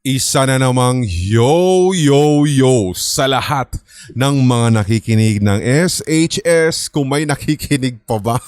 Isa na namang yo sa lahat ng mga nakikinig ng SHS, kung may nakikinig pa ba.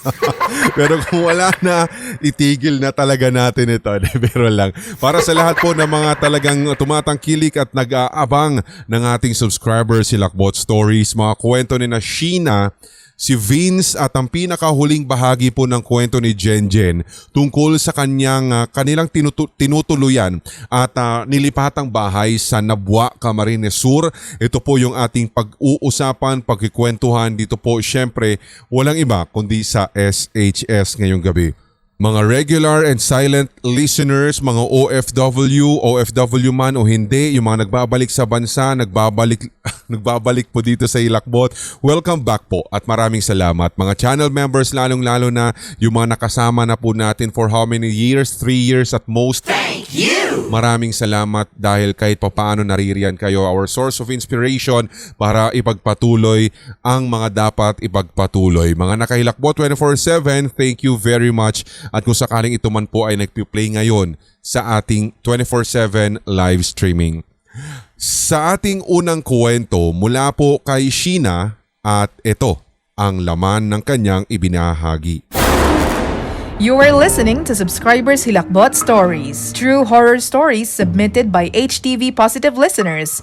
Pero kung wala na, itigil na talaga natin ito. Pero lang. Para sa lahat po ng mga talagang tumatangkilik at nag-aabang ng ating subscribers, si Lakbot Stories, mga kwento ni na Sheena, si Vince at ang pinakahuling bahagi po ng kwento ni Jenjen tungkol sa kanilang tinutuluyan at nilipatang bahay sa Nabwa, Camarines Sur. Ito po yung ating pag-uusapan, pagkikwentuhan dito po. Syempre, walang iba kundi sa SHS ngayong gabi. Mga regular and silent listeners, mga OFW man o hindi, yung mga nagbabalik sa bansa, nagbabalik po dito sa Ilakbot, welcome back po at maraming salamat. Mga channel members, lalong-lalo na yung mga nakasama na po natin for how many years? 3 years at most. Thank you! Maraming salamat dahil kahit papaano naririyan kayo, our source of inspiration para ipagpatuloy ang mga dapat ipagpatuloy. Mga nakahilakbot 24/7, thank you very much. At kung sakaling ito man po ay nagpi-play ngayon sa ating 24/7 live streaming. Sa ating unang kwento mula po kay Sheena at ito ang laman ng kanyang ibinahagi. You are listening to Subscribers Hilakbot Stories, true horror stories submitted by HTV Positive listeners.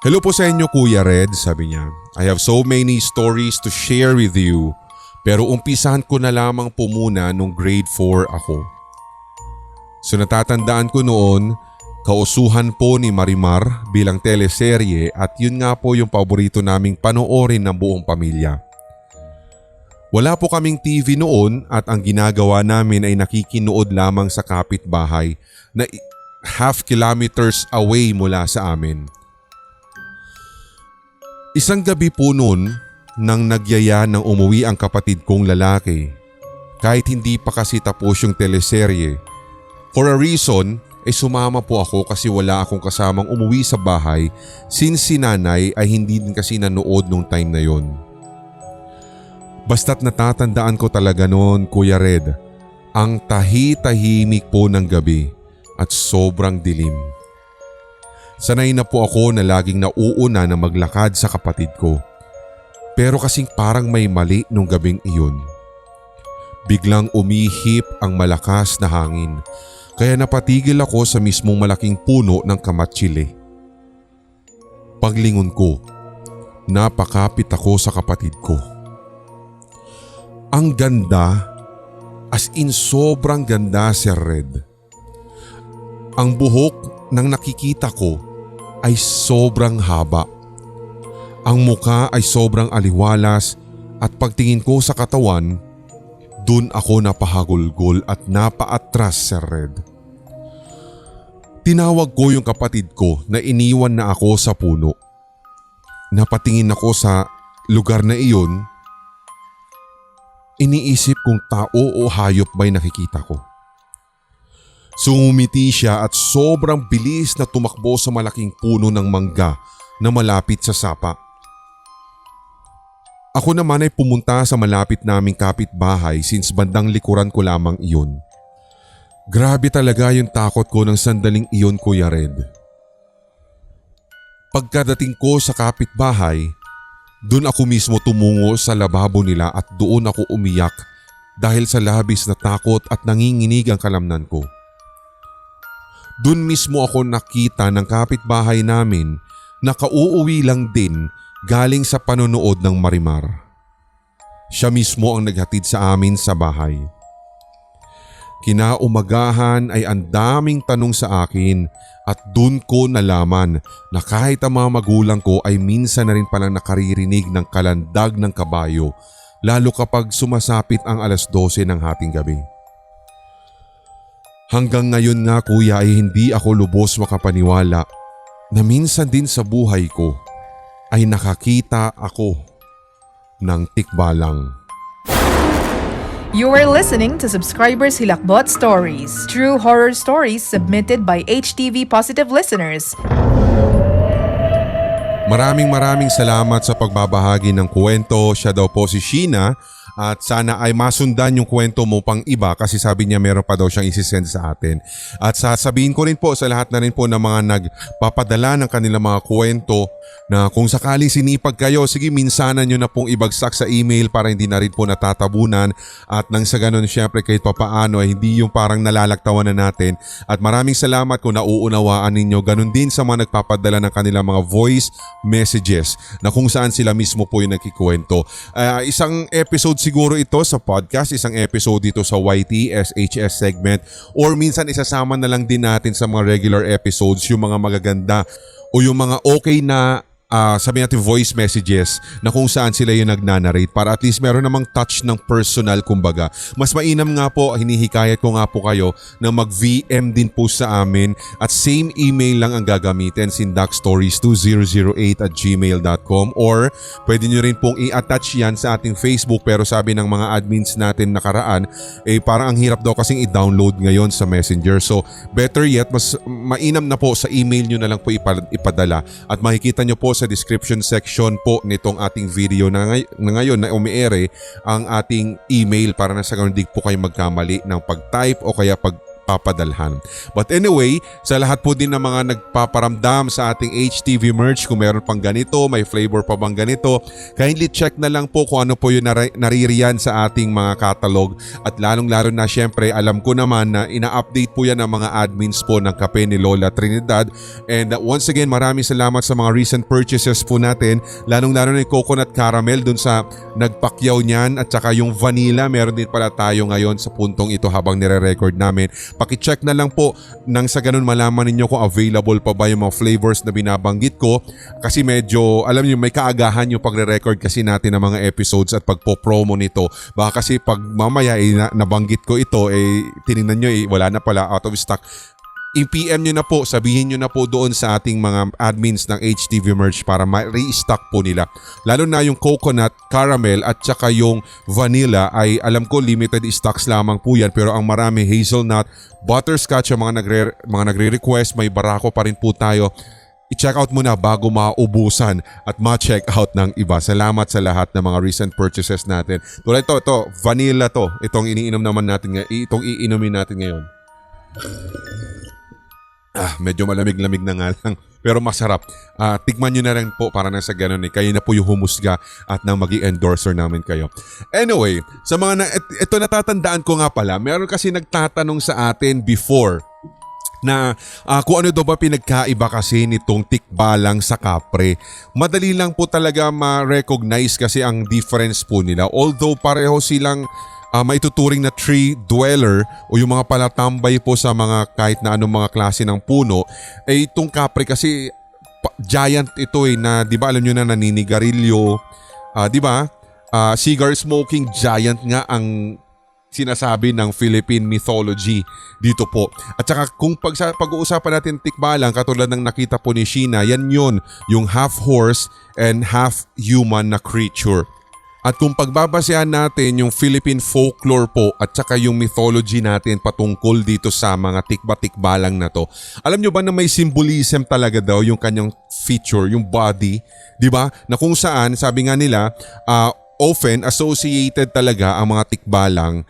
Hello po sa inyo Kuya Red, sabi niya. I have so many stories to share with you, pero umpisahan ko na lamang po muna nung grade 4 ako. So natatandaan ko noon, kausuhan po ni Marimar bilang teleserye at yun nga po yung paborito naming panoorin ng buong pamilya. Wala po kaming TV noon at ang ginagawa namin ay nakikinood lamang sa kapitbahay na half kilometers away mula sa amin. Isang gabi po noon nang nagyaya ng umuwi ang kapatid kong lalaki. Kahit hindi pa kasi tapos yung teleserye. For a reason, ay sumama po ako kasi wala akong kasamang umuwi sa bahay since si nanay ay hindi din kasi nanood nung time na yon. Basta't natatandaan ko talaga noon, Kuya Red, ang tahi-tahimik po ng gabi at sobrang dilim. Sanay na po ako na laging nauuna na maglakad sa kapatid ko. Pero kasing parang may mali nung gabing iyon. Biglang umihip ang malakas na hangin kaya napatigil ako sa mismong malaking puno ng kamatsili. Paglingon ko, napakapit ako sa kapatid ko. Ang ganda, as in sobrang ganda, Sir Red. Ang buhok ng nakikita ko ay sobrang haba. Ang muka ay sobrang aliwalas at pagtingin ko sa katawan, dun ako napahagulgol at napaatras, Sir Red. Tinawag ko yung kapatid ko na iniwan na ako sa puno. Napatingin ako sa lugar na iyon. Iniisip kung tao o hayop ba'y nakikita ko. Sumumiti siya at sobrang bilis na tumakbo sa malaking puno ng mangga na malapit sa sapa. Ako naman ay pumunta sa malapit naming kapitbahay since bandang likuran ko lamang iyon. Grabe talaga yung takot ko ng sandaling iyon, Kuya Red. Pagkadating ko sa kapitbahay, doon ako mismo tumungo sa lababo nila at doon ako umiyak dahil sa labis na takot at nanginginig ang kalamnan ko. Doon mismo ako nakita ng kapitbahay namin na kauuwi lang din galing sa panonood ng Marimar. Siya mismo ang naghatid sa amin sa bahay. Kinaumagahan ay ang daming tanong sa akin at doon ko nalaman na kahit ang mga magulang ko ay minsan na rin palang nakaririnig ng kalandag ng kabayo lalo kapag sumasapit ang 12:00 ng hating gabi. Hanggang ngayon nga kuya ay hindi ako lubos makapaniwala na minsan din sa buhay ko ay nakakita ako ng tikbalang. You are listening to Subscribers Hilakbot Stories, true horror stories submitted by HTV Positive listeners. Maraming salamat sa pagbabahagi ng kwento. Siya daw po si Sheena at sana ay masundan yung kwento mo pang iba kasi sabi niya meron pa daw siyang isisend sa atin. At sasabihin ko rin po sa lahat na rin po ng mga nagpapadala ng kanilang mga kwento na kung sakali sinipag kayo, sige minsanan nyo na pong ibagsak sa email para hindi na rin po natatabunan at nang sa ganun syempre kahit papaano ay hindi yung parang nalalaktawan na natin. At maraming salamat kung nauunawaan ninyo. Ganun din sa mga nagpapadala ng kanilang mga voice messages na kung saan sila mismo po yung nagkikwento. Isang episode siguro ito sa podcast, isang episode dito sa YT SHS segment, or minsan isasama na lang din natin sa mga regular episodes yung mga magaganda o yung mga okay na sabi natin voice messages na kung saan sila yung nagnanarrate para at least meron namang touch ng personal kumbaga. Mas mainam nga po, hinihikayat ko nga po kayo na mag-VM din po sa amin at same email lang ang gagamitin, sindakstories2008@gmail.com, or pwede nyo rin pong i-attach yan sa ating Facebook pero sabi ng mga admins natin nakaraan parang ang hirap daw kasing i-download ngayon sa Messenger. So better yet, mas mainam na po sa email nyo na lang po ipadala at makikita nyo po sa description section po nitong ating video na ngayon na umiere ang ating email para na sa ganun di po kayo magkamali ng pag-type o kaya pagpapadalhan. But anyway, sa lahat po din ng mga nagpaparamdam sa ating HTV merch, kung meron pang ganito, may flavor pa bang ganito, kindly check na lang po kung ano po yung naririyan sa ating mga catalog. At lalong-lalo na syempre, alam ko naman na ina-update po yan ng mga admins po ng Kape ni Lola Trinidad. And once again, maraming salamat sa mga recent purchases po natin, lalong-lalo na yung coconut caramel dun sa nagpakyaw niyan at saka yung vanilla, meron din pala tayo ngayon sa puntong ito habang nire-record namin. Paki-check na lang po nang sa ganun malaman ninyo kung available pa ba yung mga flavors na binabanggit ko kasi medyo alam niyo may kaagahan yung pagre-record kasi natin ng mga episodes at pagpo-promo nito. Baka kasi pag mamaya nabanggit ko ito tiningnan nyo wala na pala, out of stock. I-PM nyo na po, sabihin nyo na po doon sa ating mga admins ng HTV merch para ma-restock po nila. Lalo na yung coconut, caramel at saka yung vanilla ay alam ko limited stocks lamang po yan pero ang marami hazelnut, butterscotch ang mga nagre-request, may barako pa rin po tayo. I-check out muna bago maubusan at ma-check out ng iba. Salamat sa lahat ng mga recent purchases natin. Tulad ito, vanilla to. Itong iniinom naman natin, itong iinumin natin ngayon. Medyo malamig-lamig na nga lang pero masarap. Tikman nyo na rin po para na sa ganun kayo na po yung humusga at nang maging endorser namin kayo. Anyway, sa mga ito natatandaan ko nga pala, meron kasi nagtatanong sa atin before na kung ano daw ba pinagkaiba kasi nitong tikbalang sa kapre. Madali lang po talaga ma-recognize kasi ang difference po nila. Although pareho silang maituturing na tree dweller o yung mga palatambay po sa mga kahit na anong mga klase ng puno, itong kapre kasi giant ito na di ba alam nyo na naninigarilyo, di ba? Cigar smoking giant nga ang sinasabi ng Philippine mythology dito po. At saka kung pag-uusapan natin tikbalang katulad ng nakita po ni Sheena, yan yun, yung half horse and half human na creature. At kung pagbabasehan natin yung Philippine folklore po at saka yung mythology natin patungkol dito sa mga tikba-tikbalang na to, alam nyo ba na may symbolism talaga daw yung kanyang feature, yung body, di ba? Na kung saan, sabi nga nila, often associated talaga ang mga tikbalang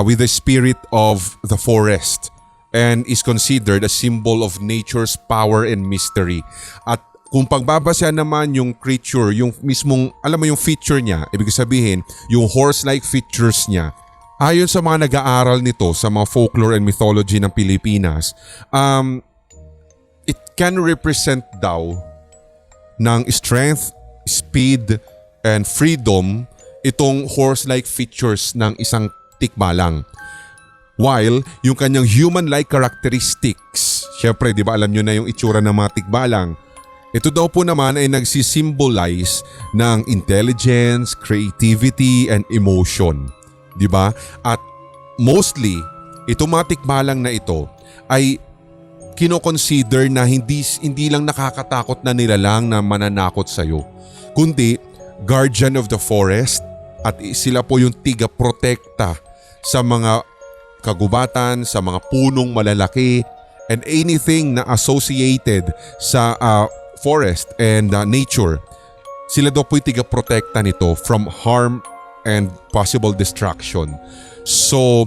with the spirit of the forest and is considered a symbol of nature's power and mystery. At kung pagbabasehan naman yung creature, yung mismong, alam mo yung feature niya, ibig sabihin, yung horse-like features niya, ayon sa mga nag-aaral nito sa mga folklore and mythology ng Pilipinas, it can represent daw ng strength, speed, and freedom itong horse-like features ng isang tikbalang. While yung kanyang human-like characteristics, syempre di ba alam nyo na yung itsura ng mga tikbalang, ito daw po naman ay nagsisimbolize ng intelligence, creativity, and emotion. Di ba? At mostly, itong mga tikbalang na ito ay kinoconsider na hindi lang nakakatakot na nilalang na mananakot sa'yo, kundi guardian of the forest at sila po yung tiga-protekta sa mga kagubatan, sa mga punong malalaki, and anything na associated sa forest and nature. Sila daw po yung tiga-protekta nito from harm and possible distraction. So,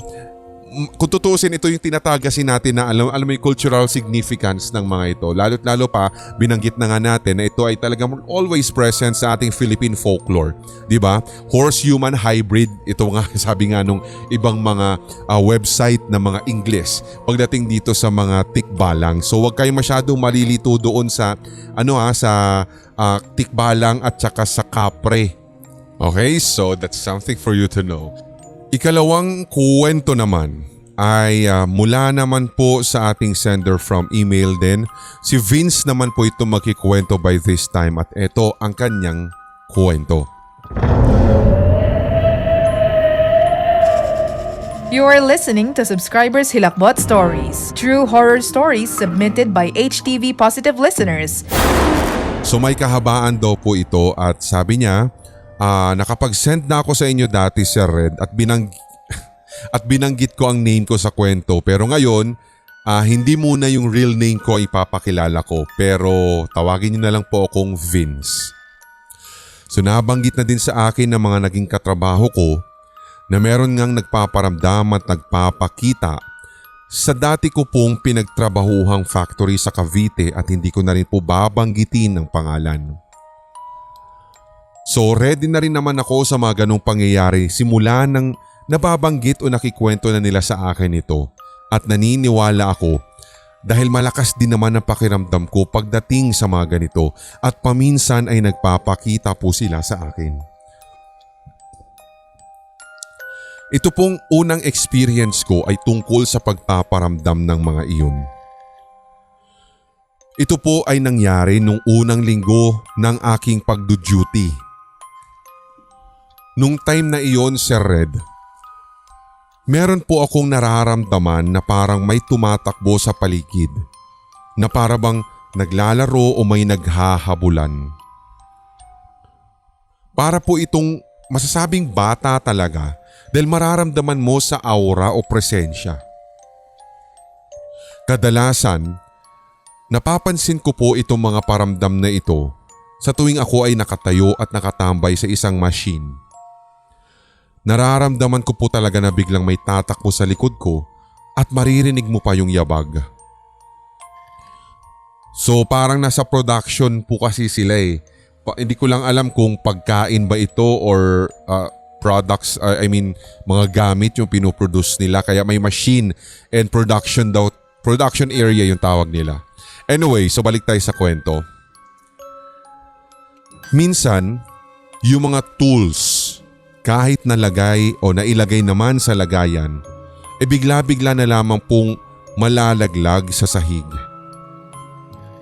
kung tutusin, ito yung tinatagasin natin na alam mo yung cultural significance ng mga ito. Lalo't lalo pa, binanggit na nga natin na ito ay talagang always present sa ating Philippine folklore. Diba? Horse-human hybrid, ito nga sabi nga nung ibang mga website na mga Ingles pagdating dito sa mga tikbalang. So wag kayo masyadong malilito doon sa tikbalang at saka sa kapre. Okay, so that's something for you to know. Ikalawang kwento naman ay mula naman po sa ating sender from email din. Si Vince naman po ito magkikwento by this time at ito ang kanyang kwento. You are listening to Subscribers Hilakbot Stories, true horror stories submitted by HTV Positive listeners. So may kahabaan daw po ito at sabi niya, nakapag-send na ako sa inyo dati, Sir Red, at binanggit ko ang name ko sa kwento. Pero ngayon, hindi muna yung real name ko ipapakilala ko. Pero tawagin niyo na lang po akong Vince. So nabanggit na din sa akin ng mga naging katrabaho ko na meron ngang nagpaparamdam at nagpapakita sa dati ko pong pinagtrabahuhang factory sa Cavite at hindi ko na rin po babanggitin ang pangalan. So ready na rin naman ako sa mga ganong pangyayari simula nang nababanggit o nakikwento na nila sa akin ito at naniniwala ako dahil malakas din naman ang pakiramdam ko pagdating sa mga ganito at paminsan ay nagpapakita po sila sa akin. Ito pong unang experience ko ay tungkol sa pagpaparamdam ng mga iyon. Ito po ay nangyari nung unang linggo ng aking pagdu-duty. Nung time na iyon, Sir Red, meron po akong nararamdaman na parang may tumatakbo sa paligid, na para bang naglalaro o may naghahabulan. Para po itong masasabing bata talaga dahil mararamdaman mo sa aura o presensya. Kadalasan, napapansin ko po itong mga paramdam na ito sa tuwing ako ay nakatayo at nakatambay sa isang machine. Nararamdaman ko po talaga na biglang may tatakbo sa likod ko at maririnig mo pa yung yabag. So parang nasa production po kasi sila eh. Hindi ko lang alam kung pagkain ba ito or products, mga gamit yung pinoproduce nila. Kaya may machine and production daw, production area yung tawag nila. Anyway, so balik tayo sa kwento. Minsan, yung mga tools kahit nalagay o nailagay naman sa lagayan, bigla-bigla na lamang pong malalaglag sa sahig.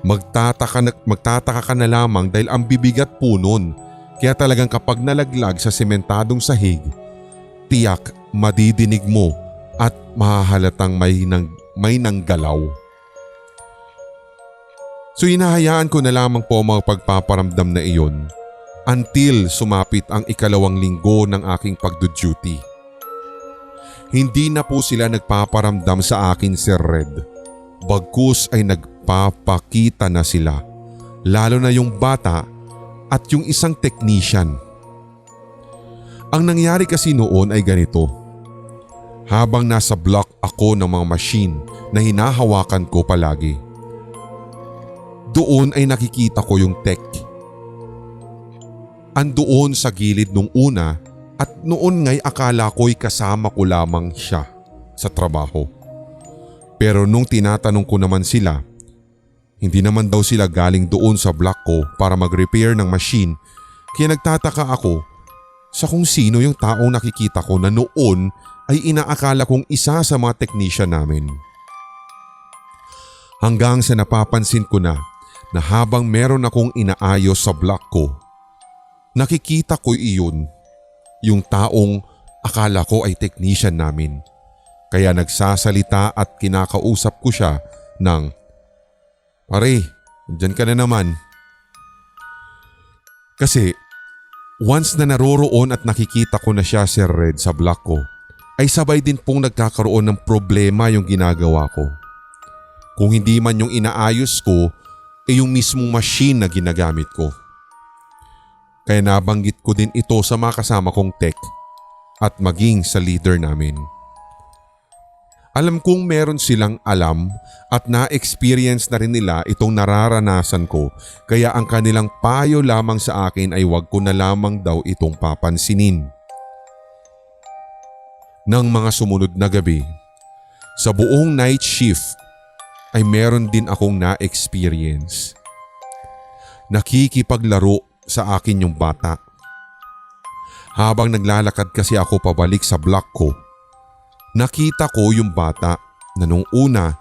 Magtataka ka na lamang dahil ang bibigat po nun. Kaya talagang kapag nalaglag sa sementadong sahig, tiyak madidinig mo at mahahalatang may nanggalaw. So hinahayaan ko na lamang po mga pagpaparamdam na iyon until sumapit ang ikalawang linggo ng aking pagdu-duty. Hindi na po sila nagpaparamdam sa akin, Sir Red. Bagkus ay nagpapakita na sila, lalo na yung bata at yung isang technician. Ang nangyari kasi noon ay ganito. Habang nasa block ako ng mga machine na hinahawakan ko palagi, doon ay nakikita ko yung tech. Andoon sa gilid nung una at noon nga'y akala ko'y kasama ko lamang siya sa trabaho. Pero nung tinatanong ko naman sila, hindi naman daw sila galing doon sa block ko para mag-repair ng machine, kaya nagtataka ako sa kung sino yung taong nakikita ko na noon ay inaakala kong isa sa mga technician namin. Hanggang sa napapansin ko na habang meron akong inaayos sa block ko, nakikita ko iyon, yung taong akala ko ay technician namin. Kaya nagsasalita at kinakausap ko siya ng, "Pare, dyan ka na naman." Kasi once na naroroon at nakikita ko na siya, Sir Red, sa block ko, ay sabay din pong nagkakaroon ng problema yung ginagawa ko. Kung hindi man yung inaayos ko, yung mismong machine na ginagamit ko. Kaya nabanggit ko din ito sa mga kasama kong tech at maging sa leader namin. Alam kong meron silang alam at na-experience na rin nila itong nararanasan ko, kaya ang kanilang payo lamang sa akin ay wag ko na lamang daw itong papansinin. Nang mga sumunod na gabi, sa buong night shift ay meron din akong na-experience. Nakikipaglaro sa akin yung bata. Habang naglalakad kasi ako pabalik sa block ko, nakita ko yung bata na nung una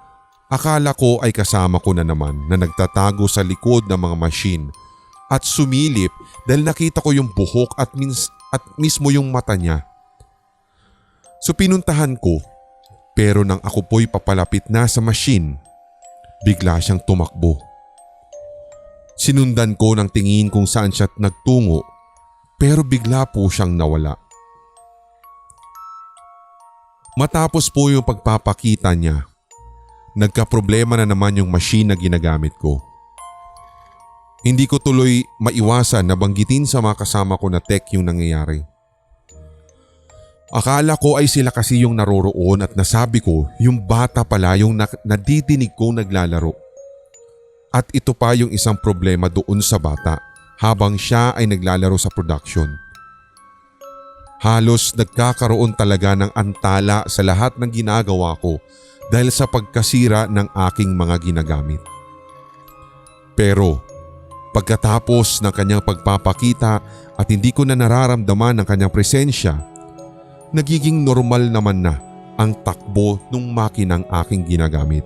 akala ko ay kasama ko na naman na nagtatago sa likod ng mga machine at sumilip dahil nakita ko yung buhok at mismo yung mata niya. So pinuntahan ko, pero nang ako po'y papalapit na sa machine, bigla siyang tumakbo. Sinundan ko ng tingin kung saan siya nagtungo, pero bigla po siyang nawala. Matapos po yung pagpapakita niya, nagkaproblema na naman yung machine na ginagamit ko. Hindi ko tuloy maiwasan na banggitin sa mga kasama ko na tech yung nangyayari. Akala ko ay sila kasi yung naroroon at nasabi ko yung bata pala yung nadidinig kong naglalaro. At ito pa yung isang problema doon sa bata habang siya ay naglalaro sa production. Halos nagkakaroon talaga ng antala sa lahat ng ginagawa ko dahil sa pagkasira ng aking mga ginagamit. Pero pagkatapos ng kanyang pagpapakita at hindi ko na nararamdaman ang kanyang presensya, nagiging normal naman na ang takbo ng makinang aking ginagamit.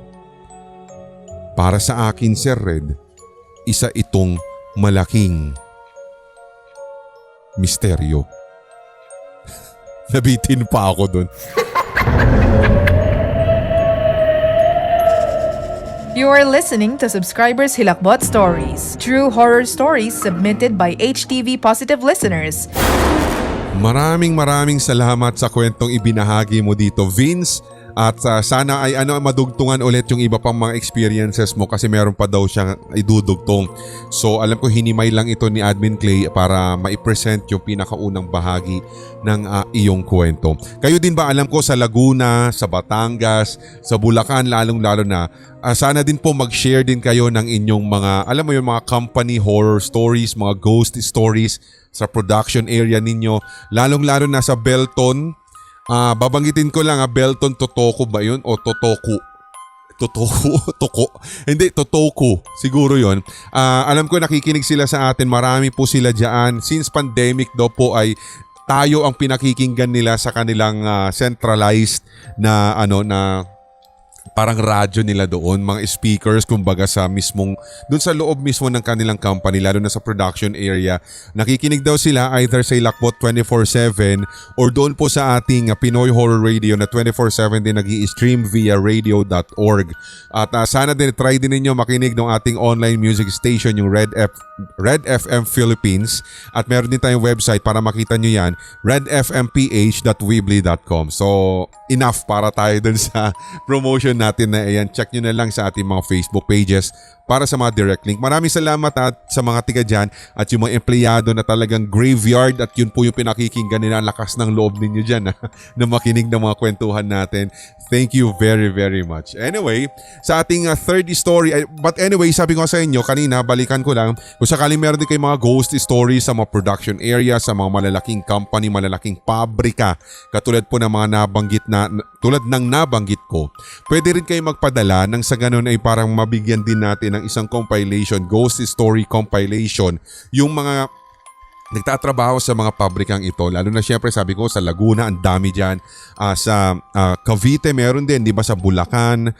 Para sa akin, Sir Red, isa itong malaking misteryo. Nabitin pa ako dun. You are listening to Subscribers Hilakbot Stories, true horror stories submitted by HTV Positive listeners. Maraming salamat sa kwentong ibinahagi mo dito, Vince. At sana ay madugtungan ulit yung iba pang mga experiences mo kasi meron pa daw siyang idudugtong. So alam ko hinimay lang ito ni Admin Clay para maipresent yung pinakaunang bahagi ng iyong kwento. Kayo din ba, alam ko sa Laguna, sa Batangas, sa Bulacan lalong-lalo na, sana din po mag-share din kayo ng inyong mga, alam mo yung mga company horror stories, mga ghost stories sa production area ninyo. Lalong-lalo na sa Belton. Babanggitin ko lang, Belton Totoku ba yun? O Totoku? Toko? Hindi, Totoku. Siguro yun. Alam ko nakikinig sila sa atin. Marami po sila dyan. Since pandemic daw po ay tayo ang pinakikinggan nila sa kanilang centralized na na parang radyo nila doon, mga speakers kumbaga sa mismong, doon sa loob mismo ng kanilang company, lalo na sa production area. Nakikinig daw sila either sa Hilakbot 24/7 or doon po sa ating Pinoy Horror Radio na 24/7 din nag-i-stream via radio.org. At sana din try din ninyo makinig ng ating online music station, yung Red FM Philippines. At meron din tayong website para makita nyo yan, redfmph.weebly.com. So enough para tayo dun sa promotion natin na ayan. Check nyo na lang sa ating mga Facebook pages para sa mga direct link. Maraming salamat at sa mga tiga dyan at yung mga empleyado na talagang graveyard at yun po yung pinakikinggan nila. Lakas ng loob ninyo dyan na makinig ng mga kwentuhan natin. Thank you very much. Anyway, sa ating third story, but anyway, sabi ko sa inyo kanina, balikan ko lang, kung sakaling meron din kayong mga ghost stories sa mga production area, sa mga malalaking company, malalaking pabrika, katulad po ng mga nabanggit na, tulad ng nabanggit ko, pwede rin kayo magpadala nang sa ganun ay parang mabigyan din natin ng isang compilation, ghost story compilation, yung mga nagtatrabaho sa mga pabrikang ito, lalo na syempre sabi ko sa Laguna, ang dami dyan, sa Cavite meron din, di ba, sa Bulacan,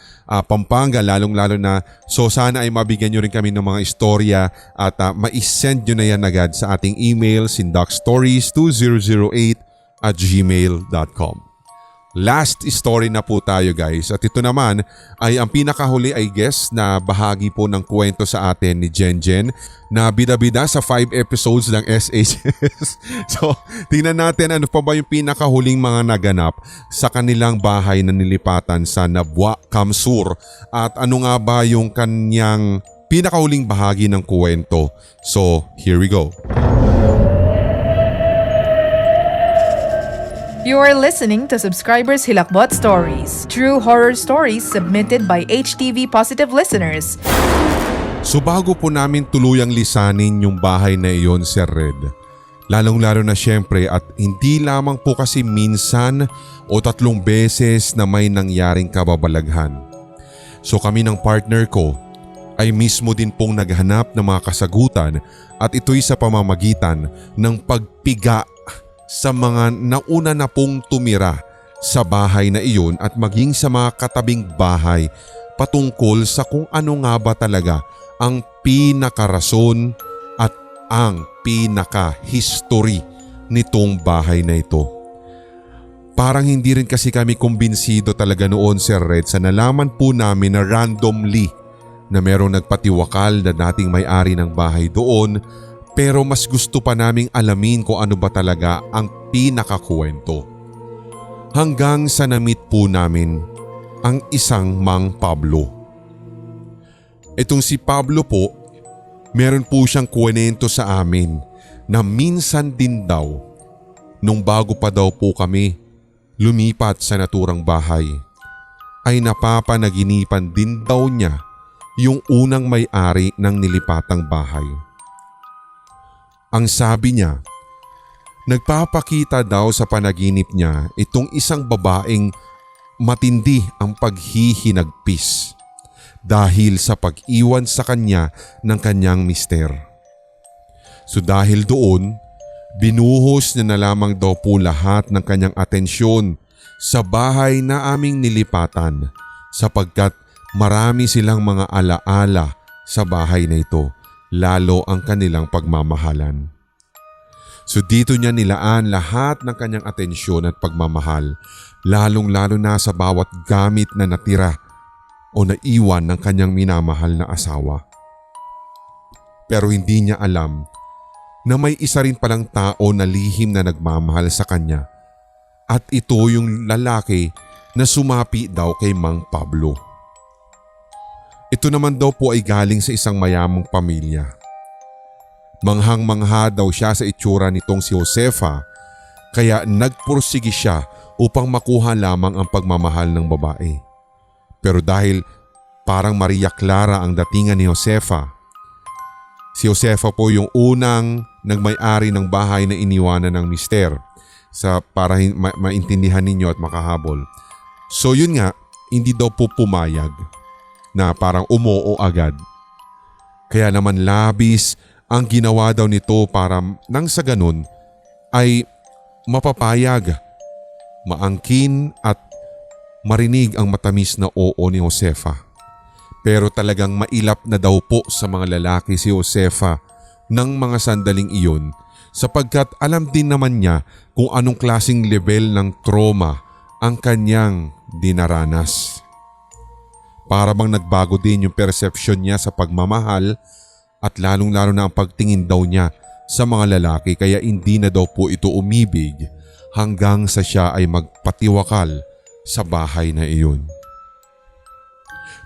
Pampanga, lalong-lalo na. So sana ay mabigyan nyo rin kami ng mga istorya at ma-send nyo na yan agad sa ating email, sindakstories2008@gmail.com. Last story na po tayo, guys, at ito naman ay ang pinakahuli, I guess, na bahagi po ng kwento sa atin ni Jen na bida-bida sa 5 episodes ng SHS. So tingnan natin ano pa ba yung pinakahuling mga naganap sa kanilang bahay na nilipatan sa Nabwa, Kamsur, at ano nga ba yung kanyang pinakahuling bahagi ng kwento. So here we go. You are listening to Subscribers Hilakbot Stories, true horror stories submitted by HTV Positive listeners. So bago po namin tuluyang lisanin yung bahay na iyon, Sir Red, lalong-lalo na syempre at hindi lamang po kasi minsan o 3 beses na may nangyaring kababalaghan. So kami ng partner ko ay mismo din pong naghanap ng mga kasagutan at ito'y sa pamamagitan ng pagpiga sa mga nauna na pong tumira sa bahay na iyon at maging sa mga katabing bahay patungkol sa kung ano nga ba talaga ang pinakarason at ang pinaka-history nitong bahay na ito. Parang hindi rin kasi kami kumbinsido talaga noon, Sir Red, sa nalaman po namin na randomly na merong nagpatiwakal na dating may-ari ng bahay doon, pero mas gusto pa naming alamin kung ano ba talaga ang pinakakuwento. Hanggang sa na-meet po namin ang isang Mang Pablo. Itong si Pablo po, meron po siyang kwento sa amin na minsan din daw, nung bago pa daw po kami lumipat sa naturang bahay, ay napapanaginipan din daw niya yung unang may-ari ng nilipatang bahay. Ang sabi niya, nagpapakita daw sa panaginip niya itong isang babaeng matindi ang paghihinagpis dahil sa pag-iwan sa kanya ng kanyang mister. So dahil doon, binuhos niya na lamang daw po lahat ng kanyang atensyon sa bahay na aming nilipatan sapagkat marami silang mga alaala sa bahay na ito, lalo ang kanilang pagmamahalan. So dito niya nilaan lahat ng kanyang atensyon at pagmamahal, lalong-lalo na sa bawat gamit na natira o naiwan ng kanyang minamahal na asawa. Pero hindi niya alam na may isa rin palang tao na lihim na nagmamahal sa kanya at ito yung lalaki na sumapi daw kay Mang Pablo. Ito naman daw po ay galing sa isang mayamang pamilya. Manghang-mangha daw siya sa itsura nitong si Josefa kaya nagpursige siya upang makuha lamang ang pagmamahal ng babae. Pero dahil parang Maria Clara ang datingan ni Josefa, si Josefa po yung unang nagmay-ari ng bahay na iniwanan ng mister para maintindihan ninyo at makahabol. So yun nga, hindi daw po pumayag na parang umoo agad. Kaya naman labis ang ginawa daw nito para nang sa ganun ay mapapayag, maangkin at marinig ang matamis na oo ni Josefa. Pero talagang mailap na daw po sa mga lalaki si Josefa ng mga sandaling iyon sapagkat alam din naman niya kung anong klaseng level ng trauma ang kanyang dinaranas. Para bang nagbago din yung perception niya sa pagmamahal at lalong-lalo na ang pagtingin daw niya sa mga lalaki kaya hindi na daw po ito umibig hanggang sa siya ay magpatiwakal sa bahay na iyon.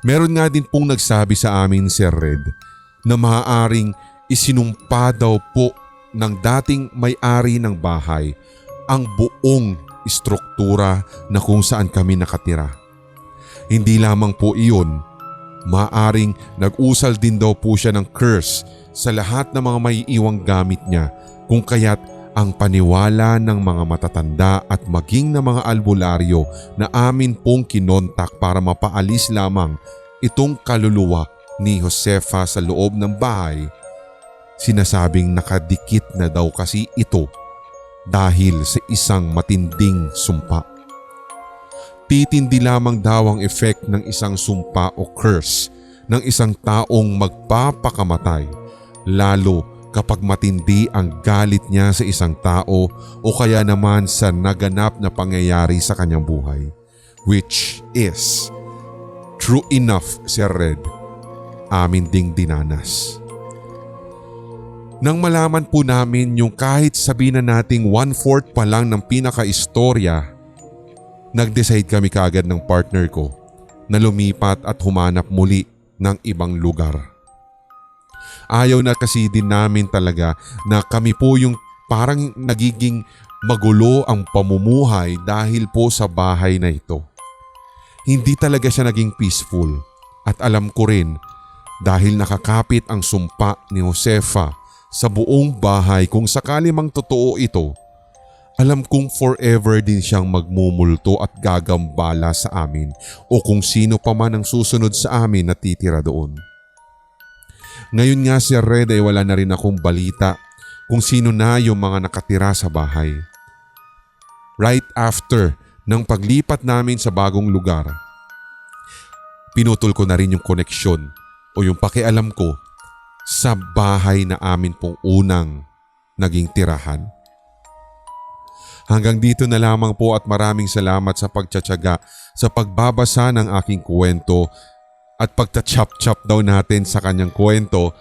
Meron nga din pong nagsabi sa amin, Sir Red, na maaaring isinumpa daw po ng dating may-ari ng bahay ang buong istruktura na kung saan kami nakatira. Hindi lamang po iyon, maaaring nag-usal din daw po siya ng curse sa lahat ng mga maiiwang gamit niya kung kaya't ang paniwala ng mga matatanda at maging ng mga albularyo na amin pong kinontak para mapaalis lamang itong kaluluwa ni Josefa sa loob ng bahay, sinasabing nakadikit na daw kasi ito dahil sa isang matinding sumpa. Titindi lamang daw ang effect ng isang sumpa o curse ng isang taong magpapakamatay, lalo kapag matindi ang galit niya sa isang tao o kaya naman sa naganap na pangyayari sa kanyang buhay. Which is true enough, Sir Red, amin ding dinanas. Nang malaman po namin yung kahit sabihin na nating 1/4 pa lang ng pinaka-istorya, nag-decide kami kaagad ng partner ko na lumipat at humanap muli ng ibang lugar. Ayaw na kasi din namin talaga na kami po yung parang nagiging magulo ang pamumuhay dahil po sa bahay na ito. Hindi talaga siya naging peaceful at alam ko rin dahil nakakapit ang sumpa ni Josefa sa buong bahay kung sakali mang totoo ito. Alam kong forever din siyang magmumulto at gagambala sa amin o kung sino pa man ang susunod sa amin na titira doon. Ngayon nga Sir Red ay wala na rin akong balita kung sino na yung mga nakatira sa bahay. Right after ng paglipat namin sa bagong lugar, pinutol ko na rin yung koneksyon o yung pakialam ko sa bahay na amin pong unang naging tirahan. Hanggang dito na lamang po at maraming salamat sa pagtsatsaga sa pagbabasa ng aking kwento at pagtachap-chap daw natin sa kanyang kwento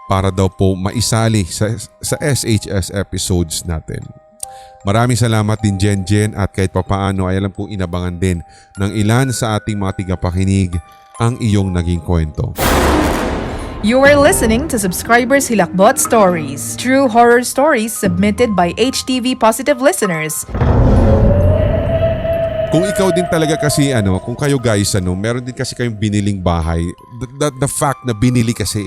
para daw po maisali sa SHS episodes natin. Maraming salamat din Jen at kahit papaano ay alam kong inabangan din ng ilan sa ating mga tigapakinig ang iyong naging kwento. You are listening to Subscribers Hilakbot Stories, true horror stories submitted by HTV Positive listeners. Kung ikaw din talaga kasi kung kayo guys meron din kasi kayong biniling bahay, the fact na binili kasi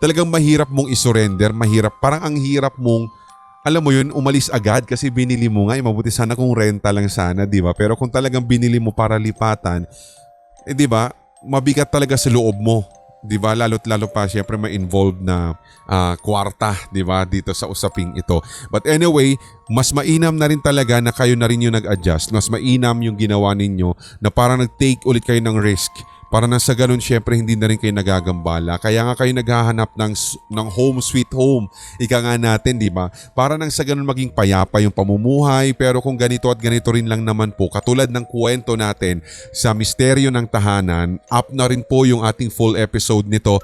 talagang mahirap mong isurrender, parang ang hirap mong alam mo yun, umalis agad kasi binili mo nga, mabuti sana kung renta lang sana, di ba? Pero kung talagang binili mo para lipatan, di ba, mabigat talaga sa loob mo. Di ba? Lalo't lalo pa syempre may involved na kwarta, di ba? Dito sa usaping ito. But anyway, mas mainam na rin talaga na kayo na rin yung nag-adjust. Mas mainam yung ginawa ninyo na parang nag-take ulit kayo ng risk. Para na sa ganun syempre hindi na rin kayo nagagambala. Kaya nga kayo naghahanap ng home sweet home. Ika nga natin, di ba? Para nang sa ganun maging payapa yung pamumuhay. Pero kung ganito at ganito rin lang naman po, katulad ng kwento natin sa Misteryo ng Tahanan, up na rin po yung ating full episode nito.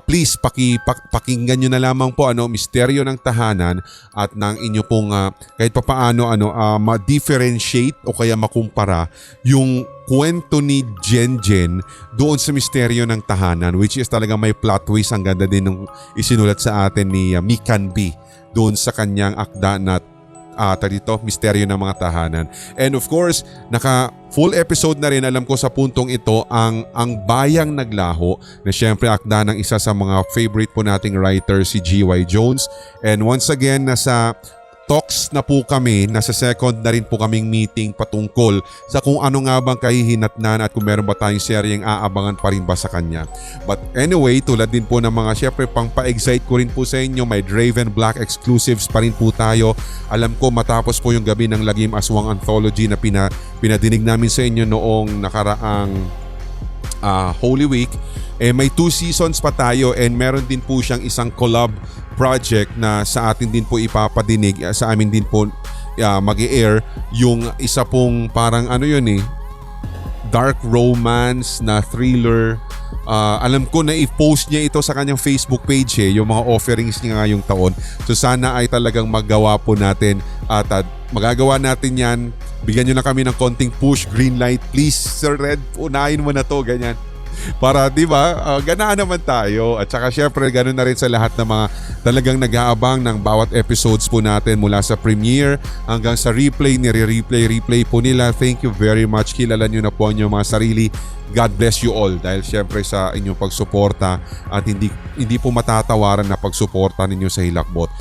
Please, pakinggan nyo na lamang po Misteryo ng Tahanan at ng inyo pong kahit papaano ma-differentiate o kaya makumpara yung kwento ni Jen doon sa Misteryo ng Tahanan, which is talaga may plot twist. Ang ganda din ng isinulat sa atin ni Mikan B doon sa kanyang akda na Misteryo ng mga Tahanan. And of course, naka full episode na rin alam ko sa puntong ito ang Bayang Naglaho na syempre akda ng isa sa mga favorite po nating writer si G.Y. Jones. And once again, nasa talks na po kami, nasa second na rin po kaming meeting patungkol sa kung ano nga bang kahihinatnan at kung meron ba tayong seryeng aabangan pa rin ba sa kanya. But anyway, tulad din po ng mga syempre pang pa-excite ko rin po sa inyo, may Draven Black exclusives pa rin po tayo. Alam ko matapos po yung Gabi ng Lagim Aswang Anthology na pinadinig namin sa inyo noong nakaraang Holy Week, may 2 seasons pa tayo and meron din po siyang isang collab project na sa atin din po ipapadinig, sa amin din po mag-i-air yung isa pong parang dark romance na thriller. Alam ko na i-post niya ito sa kanyang Facebook page yung mga offerings niya ngayong taon. So sana ay talagang magawa po natin at magagawa natin yan. Bigyan nyo na kami ng konting push, green light. Please, Sir Red, unahin mo na to, ganyan. Para di ba, ganaan naman tayo. At saka syempre ganoon na rin sa lahat ng mga talagang nag-aabang ng bawat episodes po natin mula sa premiere hanggang sa replay, replay po nila. Thank you very much. Kilala nyo na po ang inyong mga sarili. God bless you all dahil syempre sa inyong pagsuporta at hindi po matatawaran na pagsuporta ninyo sa Hilakbot.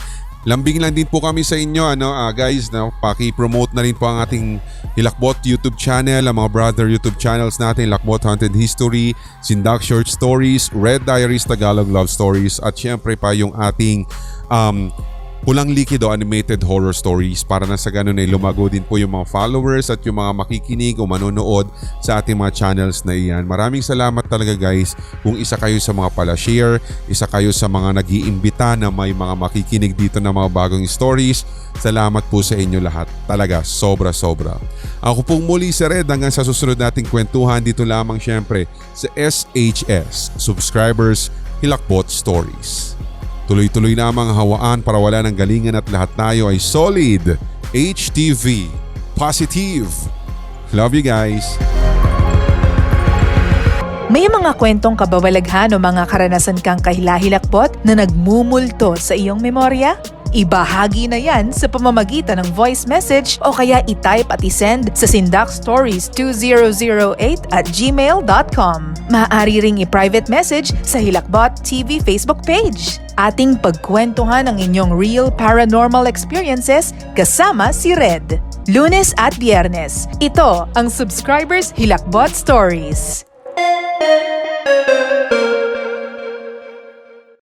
Lambing lang din po kami sa inyo guys, paki-promote na rin po ang ating Hilakbot YouTube channel, ang mga brother YouTube channels natin, Hilakbot Haunted History, Sindak Short Stories, Red Diaries Tagalog Love Stories at syempre pa yung ating Pulang Likido Animated Horror Stories para na sa ganun ay lumago din po yung mga followers at yung mga makikinig o manonood sa ating mga channels na iyan. Maraming salamat talaga guys kung isa kayo sa mga pala-share, isa kayo sa mga nag-iimbita na may mga makikinig dito na mga bagong stories. Salamat po sa inyo lahat. Talaga, sobra-sobra. Ako pong muli si Red hanggang sa susunod nating kwentuhan dito lamang syempre sa SHS Subscribers Hilakbot Stories. Tuloy-tuloy lamang hawaan para wala ng galingan at lahat tayo ay solid. HTV Positive. Love you guys. May mga kwentong kababalaghan o mga karanasan kang kahilahilakbot na nagmumulto sa iyong memorya? Ibahagi na yan sa pamamagitan ng voice message o kaya i-type at i-send sa sindakstories2008@gmail.com. Maaari ring i-private message sa Hilakbot TV Facebook page. Ating pagkwentuhan ang inyong real paranormal experiences kasama si Red. Lunes at Biyernes, ito ang Subscribers Hilakbot Stories.